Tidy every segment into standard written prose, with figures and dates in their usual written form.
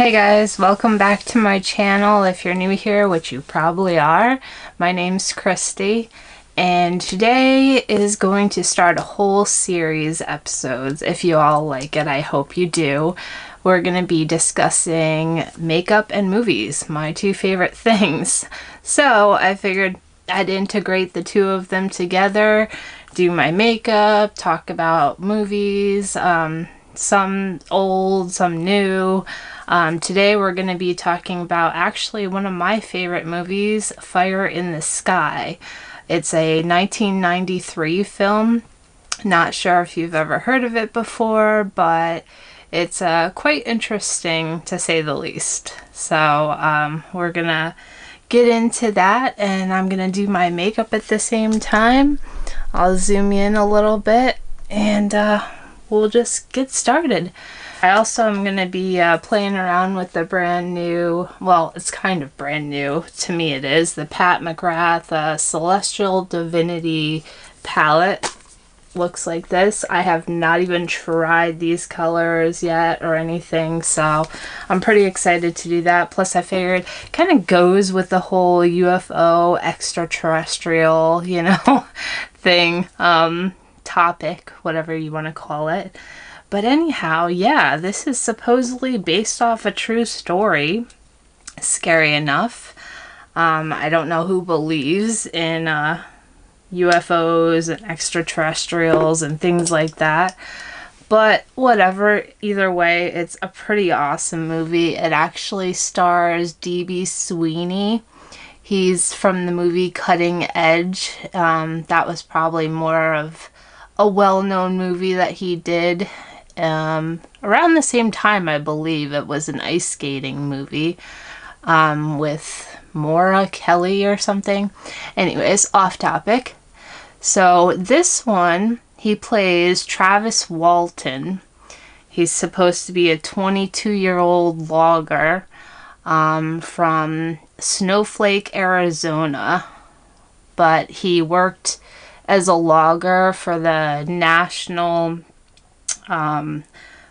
Hey guys, welcome back to my channel. If you're new here, which you probably are, my name's Christy, and today is going to start a whole series of episodes. If you all like it, I hope you do. We're going to be discussing makeup and movies, my two favorite things. So I figured I'd integrate the two of them together, do my makeup, talk about movies, some old, some new. Today we're going to be talking about actually one of my favorite movies, Fire in the Sky. It's a 1993 film. Not sure if you've ever heard of it before, but it's quite interesting to say the least. So we're going to get into that, and I'm going to do my makeup at the same time. I'll zoom in a little bit, and we'll just get started. I also am going to be playing around with the brand new, well, it's kind of brand new, to me it is, the Pat McGrath Celestial Divinity palette. Looks like this. I have not even tried these colors yet or anything, so I'm pretty excited to do that. Plus I figured it kind of goes with the whole UFO extraterrestrial, you know, thing, topic, whatever you want to call it. But anyhow, yeah, this is supposedly based off a true story. Scary enough. I don't know who believes in UFOs and extraterrestrials and things like that. But whatever, either way, it's a pretty awesome movie. It actually stars D.B. Sweeney. He's from the movie Cutting Edge. That was probably more of a well-known movie that he did. Around the same time, I believe it was an ice skating movie with Maura Kelly or something. Anyways, off topic. So this one, he plays Travis Walton. He's supposed to be a 22-year-old logger from Snowflake, Arizona. But he worked as a logger for the National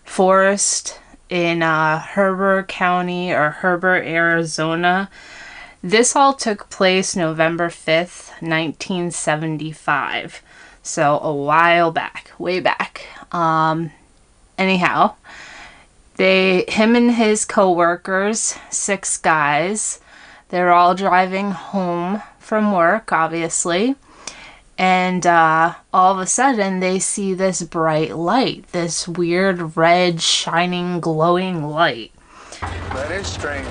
forest in Herbert County or Herbert, Arizona. This all took place November 5th, 1975. So a while back, way back. Anyhow, him and his co-workers, 6 guys, they're all driving home from work, obviously. And all of a sudden, they see this bright light, this weird red, shining, glowing light. That is strange.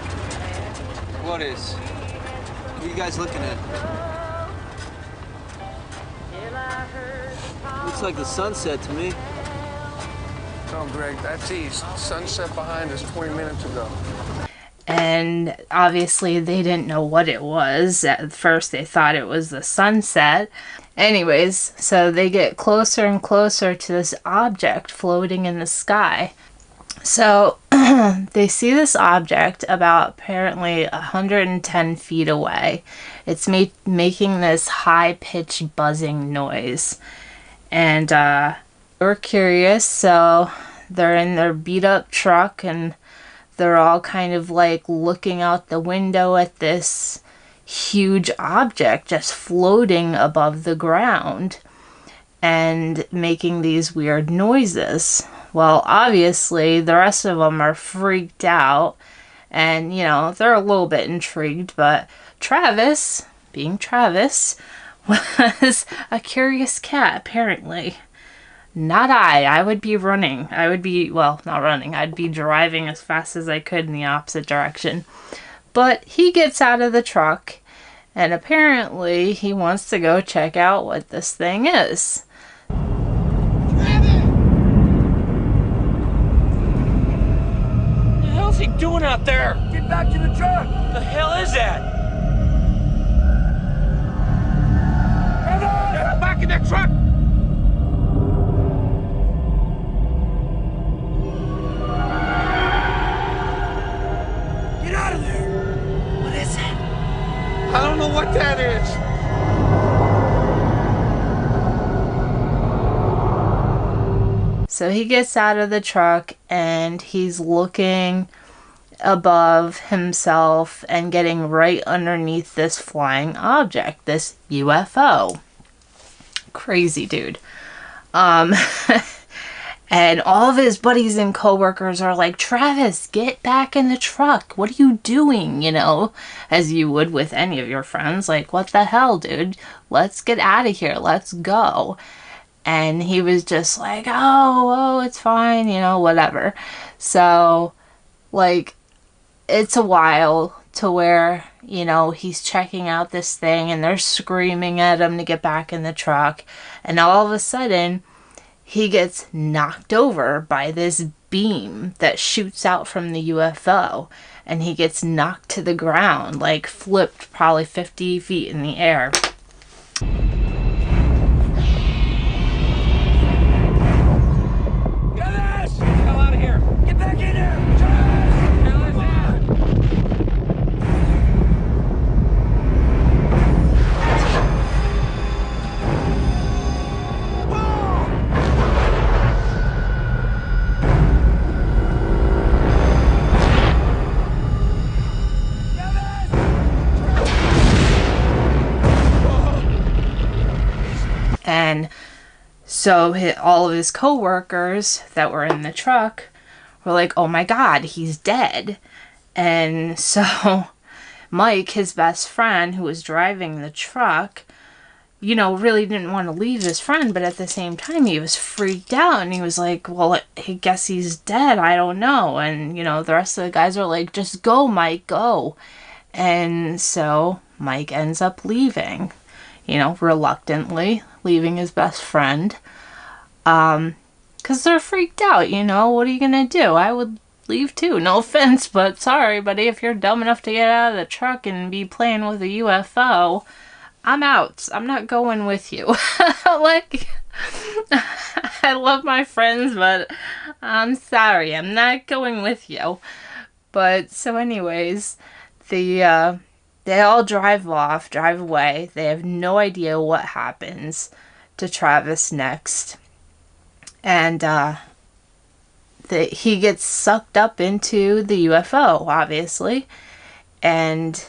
What is? What are you guys looking at? Looks like the sunset to me. Oh, Greg, that's east. Sunset behind us 20 minutes ago. And obviously, they didn't know what it was. At first, they thought it was the sunset. Anyways, so they get closer and closer to this object floating in the sky. So they see this object about apparently 110 feet away. It's making this high-pitched buzzing noise. And we're curious, so they're in their beat-up truck, and they're all kind of like looking out the window at this huge object just floating above the ground and making these weird noises. Well, obviously, the rest of them are freaked out and, you know, they're a little bit intrigued, but Travis, being Travis, was a curious cat, apparently. Not I would be running. I would be, well, not running. I'd be driving as fast as I could in the opposite direction. But he gets out of the truck, and apparently he wants to go check out what this thing is. Travis! What the hell's he doing out there? Get back to the truck! What the hell is that? Get back in the truck! Get out of there! What is it? I don't know what that is. So he gets out of the truck and he's looking above himself and getting right underneath this flying object, this UFO. Crazy dude. And all of his buddies and coworkers are like, Travis, get back in the truck. What are you doing? You know, as you would with any of your friends. Like, what the hell, dude? Let's get out of here. Let's go. And he was just like, oh, it's fine, you know, whatever. So, like, it's a while to where, you know, he's checking out this thing and they're screaming at him to get back in the truck. And all of a sudden, he gets knocked over by this beam that shoots out from the UFO. And he gets knocked to the ground, like flipped probably 50 feet in the air. And so all of his co-workers that were in the truck were like, oh my God, he's dead. And so Mike, his best friend who was driving the truck, you know, really didn't want to leave his friend, but at the same time he was freaked out and he was like, well, I guess he's dead. I don't know. And, you know, the rest of the guys are like, just go, Mike, go. And so Mike ends up leaving, you know, reluctantly leaving his best friend. Because they're freaked out, you know, what are you gonna do? I would leave too, no offense, but sorry, buddy, if you're dumb enough to get out of the truck and be playing with a UFO, I'm out. I'm not going with you. Like, I love my friends, but I'm sorry, I'm not going with you. But, so anyways, they all drive away. They have no idea what happens to Travis next. And he gets sucked up into the UFO, obviously. And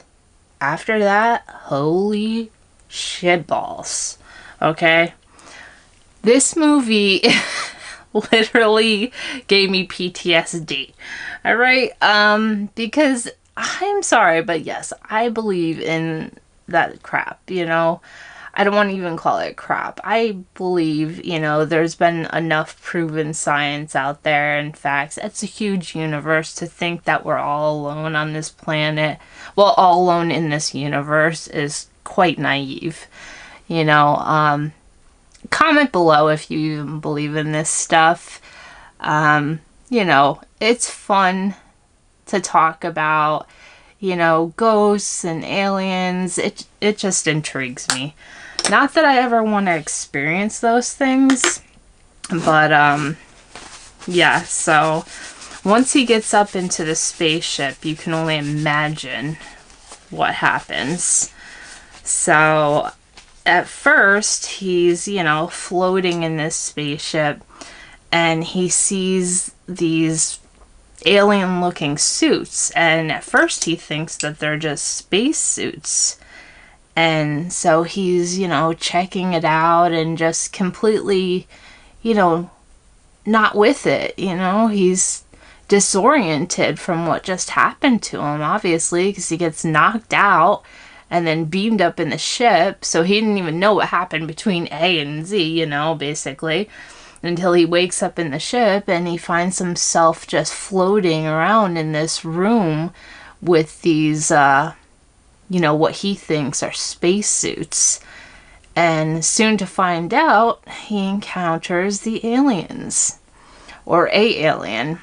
after that, holy shitballs. Okay? This movie literally gave me PTSD. Alright? Because I'm sorry, but yes, I believe in that crap, you know? I don't want to even call it crap. I believe, you know, there's been enough proven science out there and facts. It's a huge universe to think that we're all alone on this planet. Well, all alone in this universe is quite naive. You know, comment below if you even believe in this stuff. You know, it's fun to talk about, you know, ghosts and aliens. It just intrigues me. Not that I ever want to experience those things, but yeah, so once he gets up into the spaceship, you can only imagine what happens. So at first he's, you know, floating in this spaceship and he sees these alien looking suits, and at first he thinks that they're just space suits. And so he's, you know, checking it out and just completely, you know, not with it, you know. He's disoriented from what just happened to him, obviously, because he gets knocked out and then beamed up in the ship. So he didn't even know what happened between A and Z, you know, basically, until he wakes up in the ship and he finds himself just floating around in this room with these, you know, what he thinks are spacesuits. And soon to find out, he encounters the aliens. Or a alien.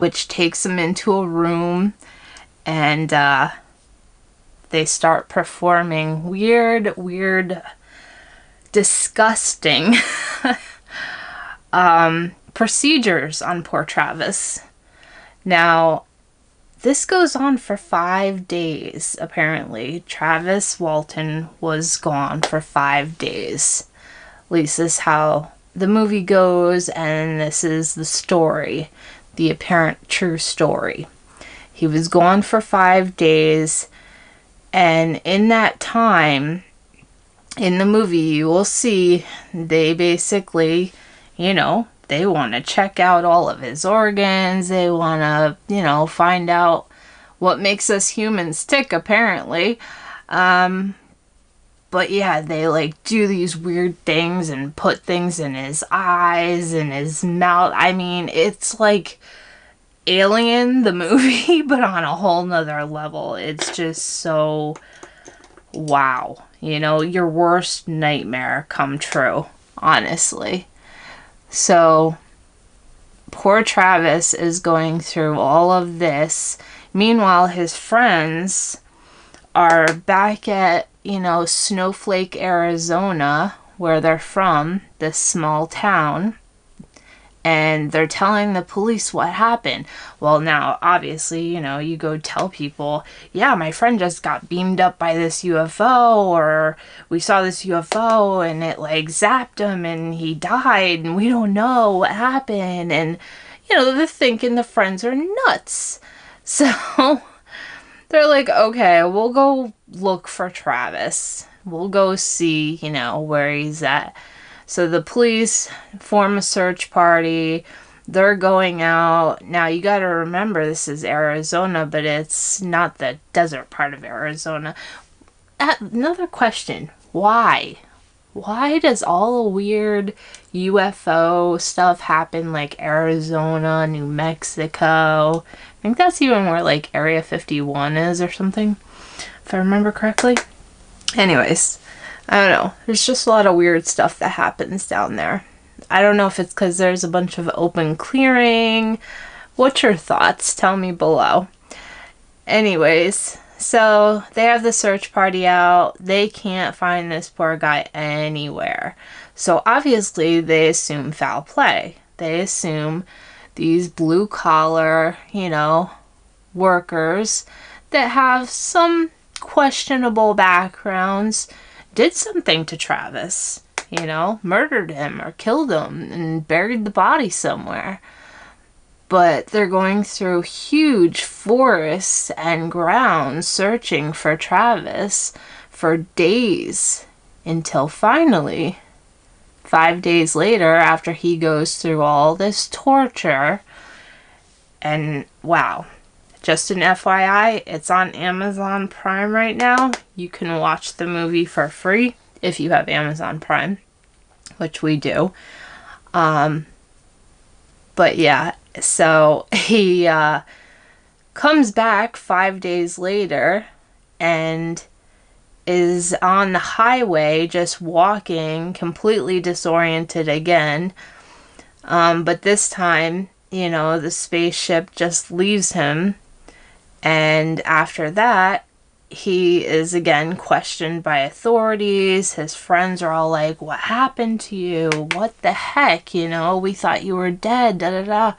which takes him into a room, and they start performing weird, disgusting procedures on poor Travis. Now, this goes on for 5 days, apparently. Travis Walton was gone for 5 days. At least this is how the movie goes, and this is the story, the apparent true story. He was gone for 5 days, and in that time, in the movie, you will see they basically, you know, they want to check out all of his organs. They want to, you know, find out what makes us humans tick, apparently. But yeah, they like do these weird things and put things in his eyes and his mouth. I mean, it's like Alien, the movie, but on a whole nother level. It's just so wow. You know, your worst nightmare come true, honestly. So, poor Travis is going through all of this. Meanwhile, his friends are back at, you know, Snowflake, Arizona, where they're from, this small town. And they're telling the police what happened. Well, now, obviously, you know, you go tell people, yeah, my friend just got beamed up by this UFO, or we saw this UFO and it like zapped him and he died and we don't know what happened. And, you know, they're thinking the friends are nuts. So they're like, okay, we'll go look for Travis. We'll go see, you know, where he's at. So the police form a search party. They're going out. Now, you got to remember, this is Arizona, but it's not the desert part of Arizona. Another question. Why? Why does all the weird UFO stuff happen like Arizona, New Mexico? I think that's even where like Area 51 is or something, if I remember correctly. Anyways, I don't know. There's just a lot of weird stuff that happens down there. I don't know if it's because there's a bunch of open clearing. What's your thoughts? Tell me below. Anyways, so they have the search party out. They can't find this poor guy anywhere. So obviously they assume foul play. They assume these blue collar, you know, workers that have some questionable backgrounds did something to Travis, you know, murdered him or killed him and buried the body somewhere. But they're going through huge forests and grounds searching for Travis for days until finally, 5 days later, after he goes through all this torture, and wow. Just an FYI, it's on Amazon Prime right now. You can watch the movie for free if you have Amazon Prime, which we do. But yeah, so he comes back 5 days later and is on the highway just walking, completely disoriented again. But this time, you know, the spaceship just leaves him. And after that, he is again questioned by authorities. His friends are all like, what happened to you? What the heck? You know, we thought you were dead, da da da.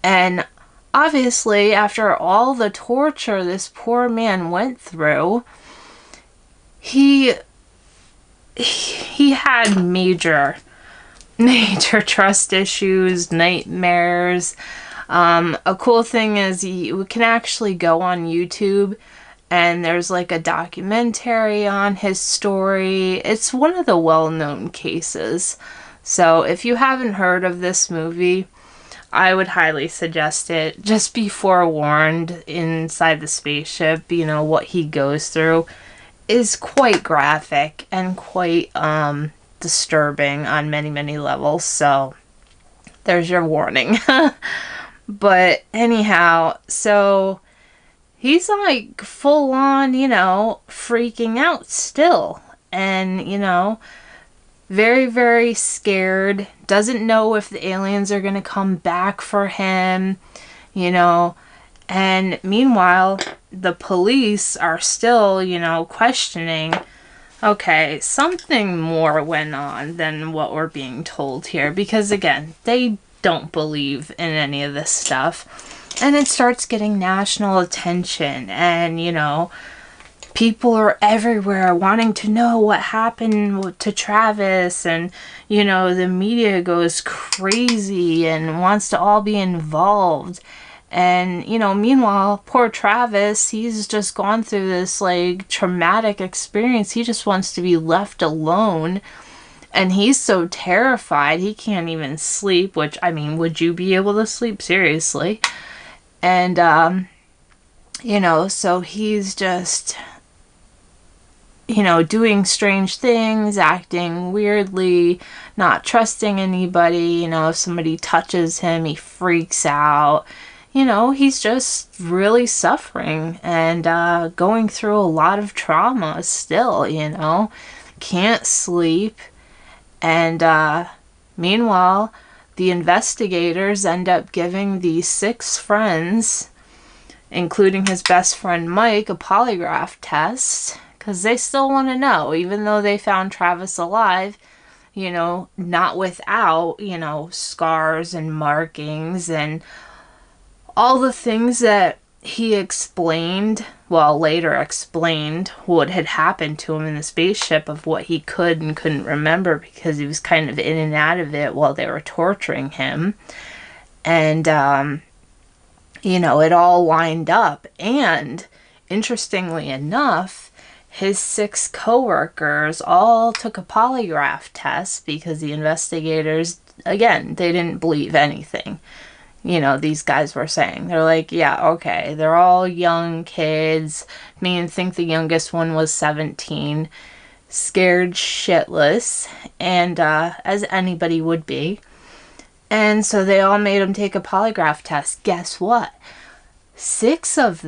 And obviously, after all the torture this poor man went through, he had major trust issues, nightmares. A cool thing is we can actually go on YouTube and there's like a documentary on his story. It's one of the well-known cases. So if you haven't heard of this movie, I would highly suggest it. Just be forewarned, inside the spaceship, you know, what he goes through is quite graphic and quite disturbing on many levels. So there's your warning. But anyhow, so he's like full on, you know, freaking out still. And, you know, very scared. Doesn't know if the aliens are going to come back for him. you know. And meanwhile, the police are still, you know, questioning, okay, something more went on than what we're being told here. Because again, they don't believe in any of this stuff. And it starts getting national attention. And, you know, people are everywhere wanting to know what happened to Travis. And, you know, the media goes crazy and wants to all be involved. And, you know, meanwhile, poor Travis, he's just gone through this, like, traumatic experience. He just wants to be left alone. And he's so terrified, he can't even sleep, which, I mean, would you be able to sleep? Seriously. And, you know, so he's just, you know, doing strange things, acting weirdly, not trusting anybody. You know, if somebody touches him, he freaks out. You know, he's just really suffering and going through a lot of trauma still, you know. Can't sleep. And meanwhile, the investigators end up giving these 6 friends, including his best friend Mike, a polygraph test. Because they still want to know, even though they found Travis alive, you know, not without, you know, scars and markings and all the things that he explained, well, later explained what had happened to him in the spaceship, of what he could and couldn't remember because he was kind of in and out of it while they were torturing him. And, you know, it all lined up. And interestingly enough, his 6 coworkers all took a polygraph test because the investigators, again, they didn't believe anything. You know, these guys were saying. They're like, yeah, okay, they're all young kids. I think the youngest one was 17, scared shitless, and as anybody would be. And so they all made him take a polygraph test. Guess what? 5 of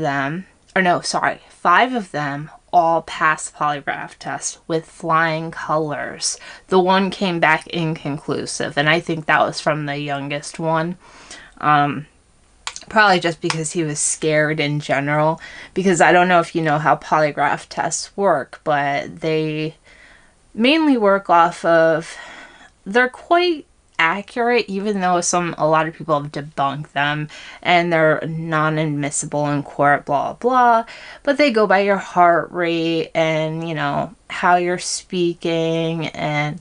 them all passed polygraph tests with flying colors. The one came back inconclusive, and I think that was from the youngest one. Probably just because he was scared in general, because I don't know if you know how polygraph tests work, but they mainly work off of, they're quite accurate, even though a lot of people have debunked them and they're non-admissible in court, blah blah, but they go by your heart rate and, you know, how you're speaking and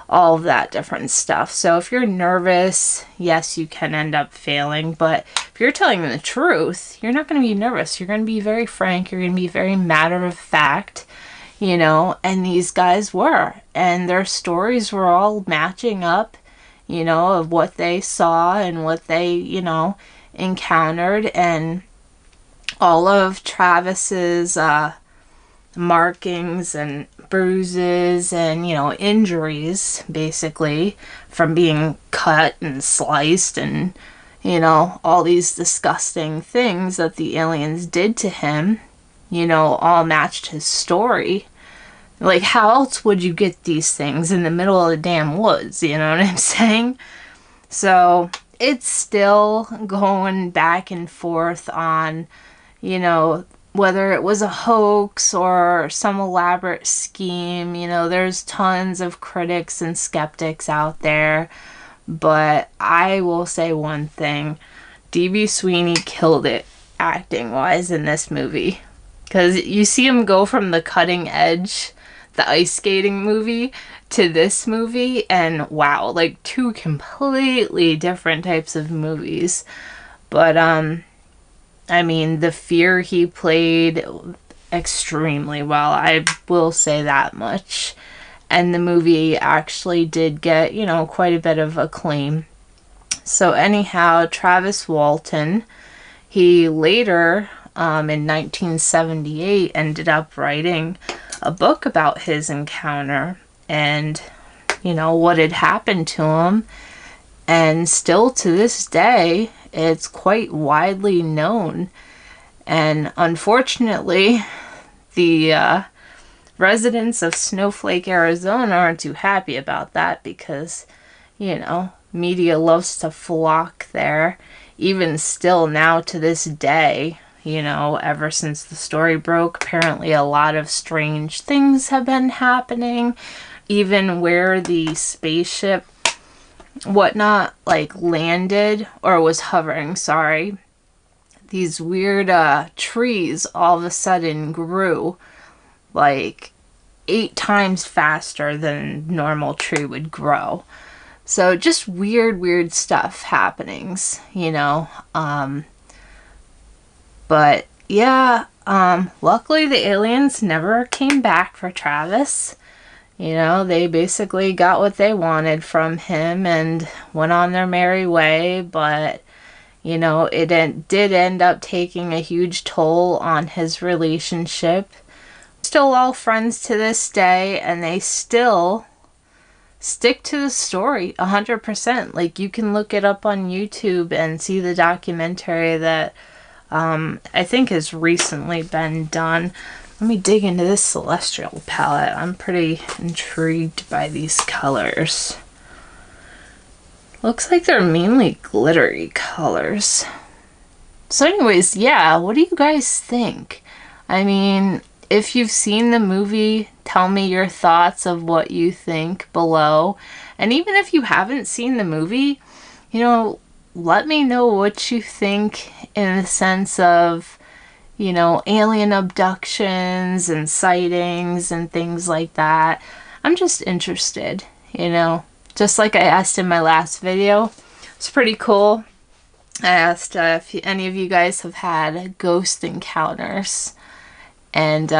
all of that different stuff. So if you're nervous, yes, you can end up failing, but if you're telling them the truth, you're not going to be nervous. You're going to be very frank. You're going to be very matter of fact, you know, and these guys were, and their stories were all matching up, you know, of what they saw and what they, you know, encountered. And all of Travis's markings and bruises and, you know, injuries, basically, from being cut and sliced and, you know, all these disgusting things that the aliens did to him, you know, all matched his story. Like, how else would you get these things in the middle of the damn woods, you know what I'm saying? So it's still going back and forth on, you know, whether it was a hoax or some elaborate scheme. You know, there's tons of critics and skeptics out there. But I will say one thing. D.B. Sweeney killed it acting-wise in this movie. Because you see him go from the cutting edge, the ice skating movie, to this movie. And wow, like 2 completely different types of movies. But, I mean, the fear he played extremely well. I will say that much. And the movie actually did get, you know, quite a bit of acclaim. So anyhow, Travis Walton, he later, in 1978, ended up writing a book about his encounter and, you know, what had happened to him. And still to this day, it's quite widely known. And unfortunately, the residents of Snowflake, Arizona aren't too happy about that because, you know, media loves to flock there, even still now to this day, you know, ever since the story broke, apparently a lot of strange things have been happening. Even where the spaceship, whatnot, like landed, or was hovering, sorry, these weird trees all of a sudden grew like 8 times faster than normal tree would grow. So just weird stuff happenings, you know. But yeah, luckily the aliens never came back for Travis. You know, they basically got what they wanted from him and went on their merry way. But, you know, it did end up taking a huge toll on his relationship. Still all friends to this day, and they still stick to the story 100%. Like, you can look it up on YouTube and see the documentary that I think has recently been done. Let me dig into this Celestial palette. I'm pretty intrigued by these colors. Looks like they're mainly glittery colors. So anyways, yeah, what do you guys think? I mean, if you've seen the movie, tell me your thoughts of what you think below. And even if you haven't seen the movie, you know, let me know what you think in the sense of, you know, alien abductions and sightings and things like that. I'm just interested, you know. Just like I asked in my last video. It's pretty cool. I asked if any of you guys have had ghost encounters. And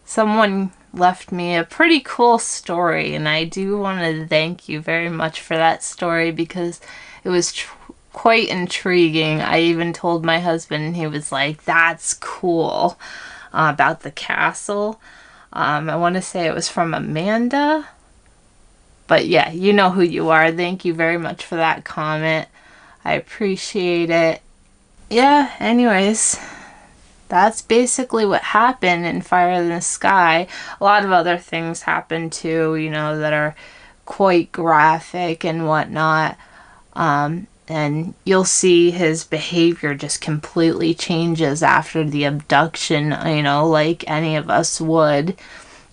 someone left me a pretty cool story. And I do want to thank you very much for that story because it was quite intriguing. I even told my husband, and he was like, that's cool, about the castle. I want to say it was from Amanda. But yeah, you know who you are. Thank you very much for that comment. I appreciate it. Yeah, anyways, that's basically what happened in Fire in the Sky. A lot of other things happened too, you know, that are quite graphic and whatnot. And you'll see his behavior just completely changes after the abduction, you know, like any of us would.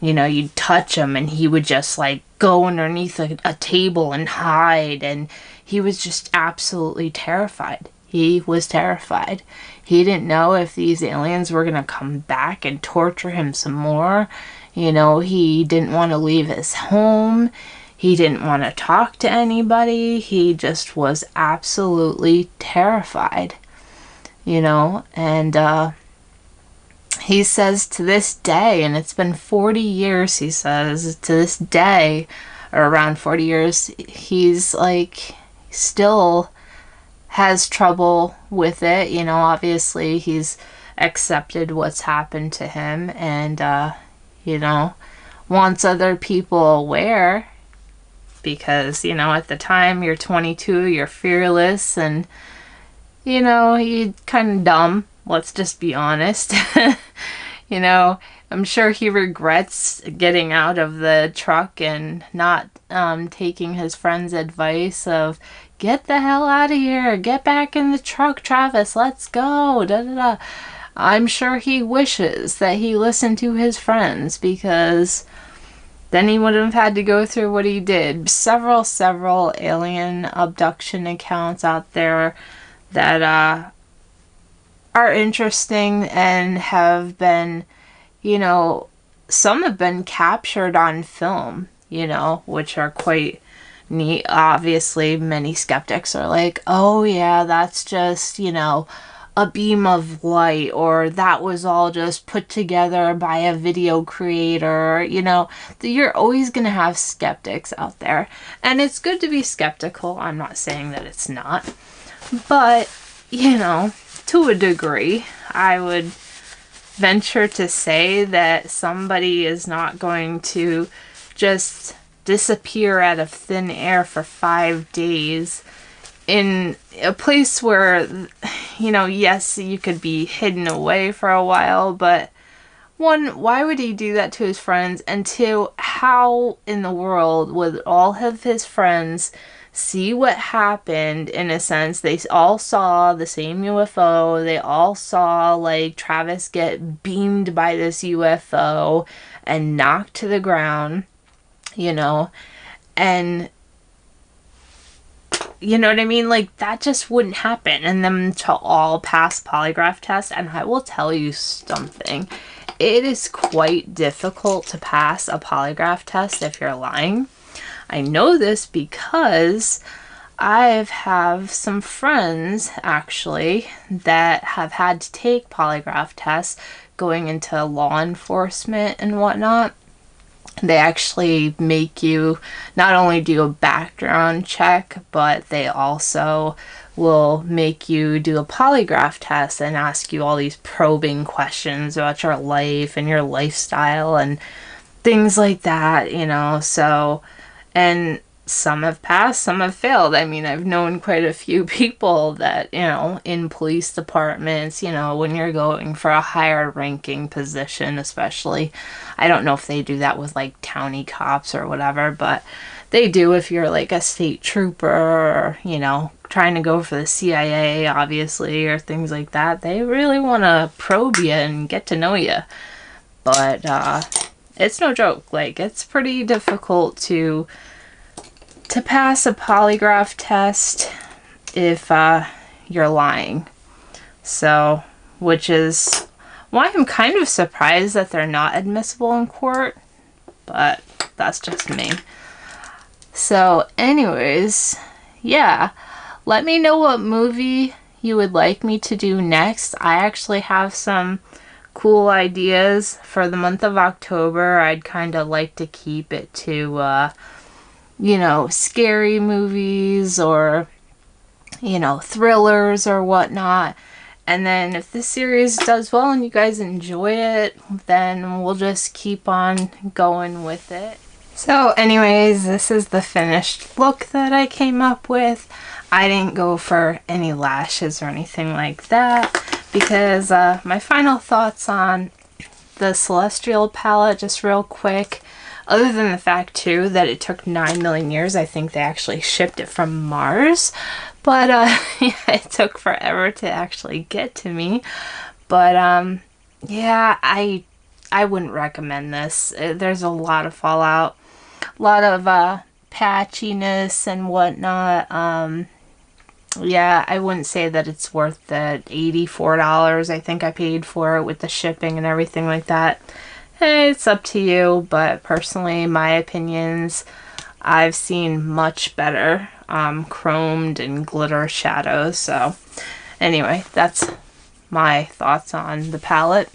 You know, you'd touch him and he would just like go underneath a table and hide, and he was just absolutely terrified. He was terrified. He didn't know if these aliens were going to come back and torture him some more. You know, he didn't want to leave his home. He didn't want to talk to anybody. He just was absolutely terrified, you know. And he says to this day, and it's been 40 years, he says, to this day, or around 40 years, he's like, still has trouble with it. You know, obviously he's accepted what's happened to him and, you know, wants other people aware. Because, you know, at the time you're 22, you're fearless, and, you know, you're kind of dumb. Let's just be honest. You know, I'm sure he regrets getting out of the truck and not taking his friend's advice of, get the hell out of here, get back in the truck, Travis, let's go, da da da. I'm sure he wishes that he listened to his friends, because then he wouldn't have had to go through what he did. Several alien abduction accounts out there that are interesting and have been, you know, some have been captured on film, you know, which are quite neat. Obviously, many skeptics are like, oh yeah, that's just, you know, a beam of light, or that was all just put together by a video creator. You know, you're always going to have skeptics out there, and it's good to be skeptical. I'm not saying that it's not, but, you know, to a degree, I would venture to say that somebody is not going to just disappear out of thin air for 5 days in a place where, you know, yes, you could be hidden away for a while, but one, why would he do that to his friends? And two, how in the world would all of his friends see what happened. In a sense, they all saw the same UFO. They all saw like Travis get beamed by this UFO and knocked to the ground, you know, and you know what I mean? Like, that just wouldn't happen. And them to all pass polygraph test. And I will tell you something. It is quite difficult to pass a polygraph test if you're lying. I know this because I have some friends, actually, that have had to take polygraph tests going into law enforcement and whatnot. They actually make you not only do a background check, but they also will make you do a polygraph test and ask you all these probing questions about your life and your lifestyle and things like that, you know. So, and some have passed, some have failed. I mean, I've known quite a few people that, you know, in police departments, you know, when you're going for a higher ranking position, especially, I don't know if they do that with like townie cops or whatever, but they do if you're like a state trooper or, you know, trying to go for the CIA, obviously, or things like that. They really want to probe you and get to know you. But it's no joke. Like, it's pretty difficult to pass a polygraph test if you're lying. So, which is why I'm kind of surprised that they're not admissible in court, but that's just me. So anyways, yeah, let me know what movie you would like me to do next. I actually have some cool ideas for the month of October. I'd kind of like to keep it to you know, scary movies or, you know, thrillers or whatnot. And then if this series does well and you guys enjoy it, then we'll just keep on going with it. So anyways, this is the finished look that I came up with. I didn't go for any lashes or anything like that because my final thoughts on the Celestial palette, just real quick. Other than the fact, too, that it took 9 million years. I think they actually shipped it from Mars. But, yeah, it took forever to actually get to me. But, yeah, I wouldn't recommend this. There's a lot of fallout. A lot of, patchiness and whatnot. Yeah, I wouldn't say that it's worth the $84 I think I paid for it with the shipping and everything like that. It's up to you, but personally, my opinions, I've seen much better chromed and glitter shadows. So anyway, that's my thoughts on the palette.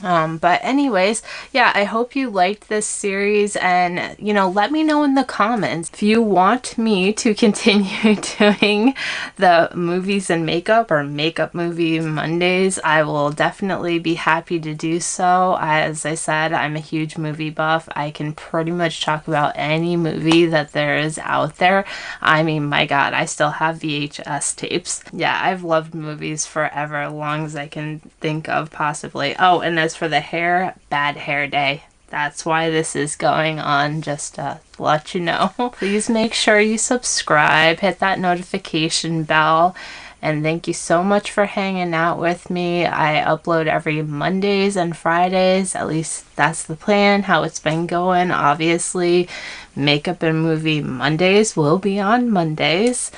But anyways, yeah, I hope you liked this series, and, you know, let me know in the comments if you want me to continue doing the movies and makeup or makeup movie Mondays. I will definitely be happy to do so. As I said, I'm a huge movie buff. I can pretty much talk about any movie that there is out there. I mean, my God, I still have VHS tapes. Yeah, I've loved movies forever, as long as I can think of, possibly. Oh, and as for the hair, bad hair day. That's why this is going on, just to let you know. Please make sure you subscribe, hit that notification bell, and thank you so much for hanging out with me. I upload every Mondays and Fridays, at least that's the plan, how it's been going. Obviously, makeup and movie Mondays will be on Mondays.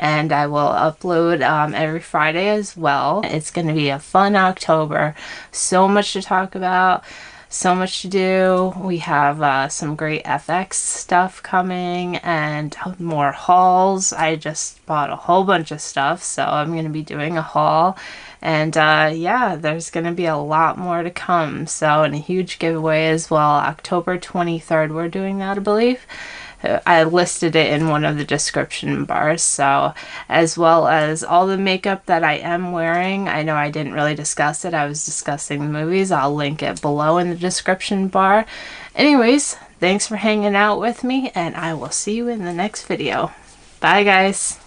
And I will upload every Friday as well. It's going to be a fun October. So much to talk about. So much to do. We have some great FX stuff coming and more hauls. I just bought a whole bunch of stuff, so I'm going to be doing a haul. And yeah, there's going to be a lot more to come. So, and a huge giveaway as well. October 23rd, we're doing that, I believe. I listed it in one of the description bars, so as well as all the makeup that I am wearing. I know I didn't really discuss it. I was discussing the movies. I'll link it below in the description bar. Anyways, thanks for hanging out with me, and I will see you in the next video. Bye, guys.